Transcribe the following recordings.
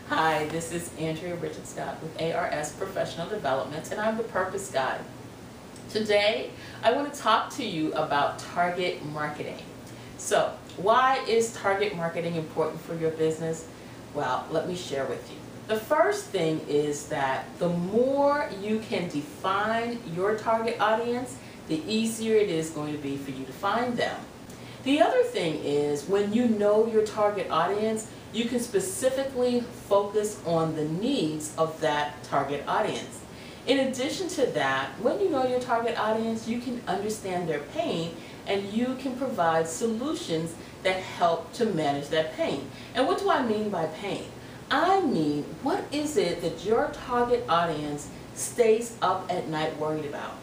Hi, this is Andrea Richards Scott with ARS Professional Development, and I'm the Purpose Guide. Today, I want to talk to you about target marketing. So, why is target marketing important for your business? Well, let me share with you. The first thing is that the more you can define your target audience, the easier it is going to be for you to find them. The other thing is, when you know your target audience, you can specifically focus on the needs of that target audience. In addition to that, when you know your target audience, you can understand their pain and you can provide solutions that help to manage that pain. And what do I mean by pain? I mean, what is it that your target audience stays up at night worried about?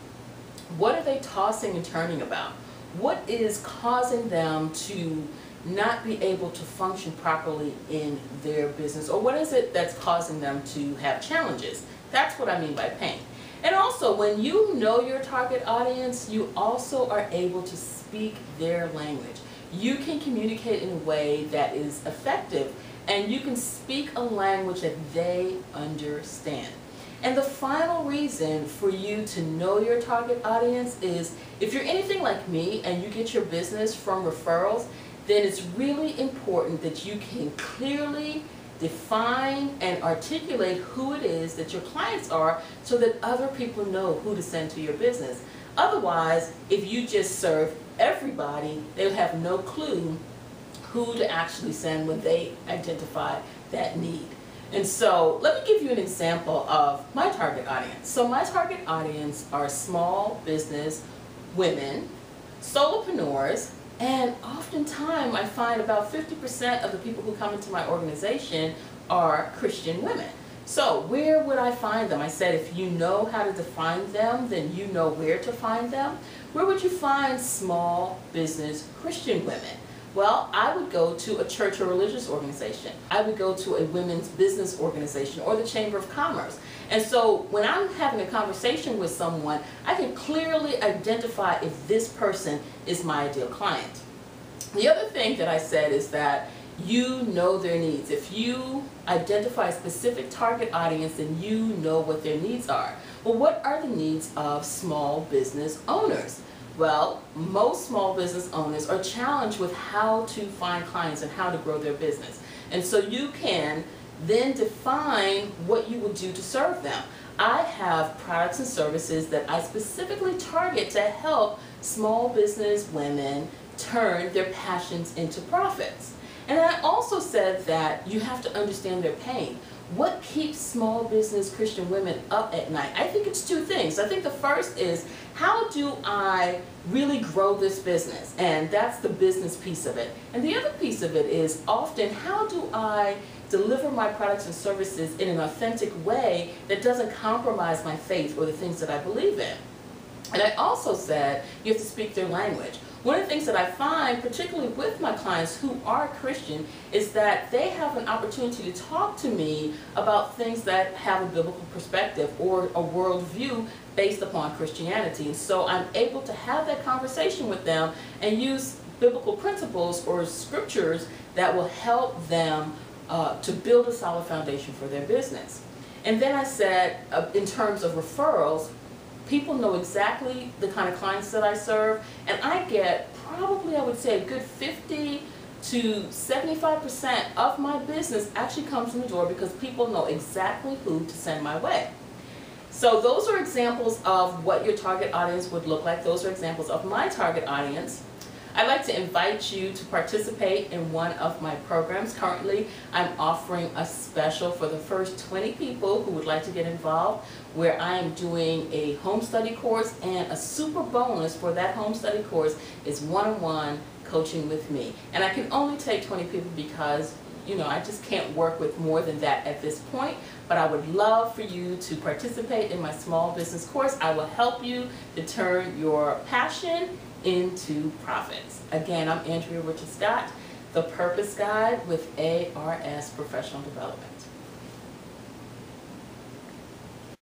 What are they tossing and turning about? What is causing them to not be able to function properly in their business? Or what is it that's causing them to have challenges? That's what I mean by pain. And also, when you know your target audience, you also are able to speak their language. You can communicate in a way that is effective, and you can speak a language that they understand. And the final reason for you to know your target audience is, if you're anything like me and you get your business from referrals, then it's really important that you can clearly define and articulate who it is that your clients are so that other people know who to send to your business. Otherwise, if you just serve everybody, they'll have no clue who to actually send when they identify that need. And so let me give you an example of my target audience. So my target audience are small business women, solopreneurs, and oftentimes I find about 50% of the people who come into my organization are Christian women. So where would I find them? I said, if you know how to define them, then you know where to find them. Where would you find small business Christian women? Well, I would go to a church or religious organization. I would go to a women's business organization or the Chamber of Commerce. And so when I'm having a conversation with someone, I can clearly identify if this person is my ideal client. The other thing that I said is that you know their needs. If you identify a specific target audience, then you know what their needs are. Well, what are the needs of small business owners? Well, most small business owners are challenged with how to find clients and how to grow their business. And so you can then define what you will do to serve them. I have products and services that I specifically target to help small business women turn their passions into profits. And I also said that you have to understand their pain. What keeps small business Christian women up at night? I think it's two things. I think the first is, how do I really grow this business? And that's the business piece of it. And the other piece of it is often, how do I deliver my products and services in an authentic way that doesn't compromise my faith or the things that I believe in? And I also said you have to speak their language. One of the things that I find, particularly with my clients who are Christian, is that they have an opportunity to talk to me about things that have a biblical perspective or a worldview based upon Christianity. And so I'm able to have that conversation with them and use biblical principles or scriptures that will help them to build a solid foundation for their business. And then I said, in terms of referrals, people know exactly the kind of clients that I serve, and I get probably, I would say, a good 50 to 75% of my business actually comes in the door because people know exactly who to send my way. So those are examples of what your target audience would look like. Those are examples of my target audience. I'd like to invite you to participate in one of my programs. Currently, I'm offering a special for the first 20 people who would like to get involved, where I am doing a home study course, and a super bonus for that home study course is one-on-one coaching with me. And I can only take 20 people because, you know, I just can't work with more than that at this point. But I would love for you to participate in my small business course. I will help you to turn your passion into profits. Again, I'm Andrea Richards Scott, the Purpose Guide with ARS Professional Development.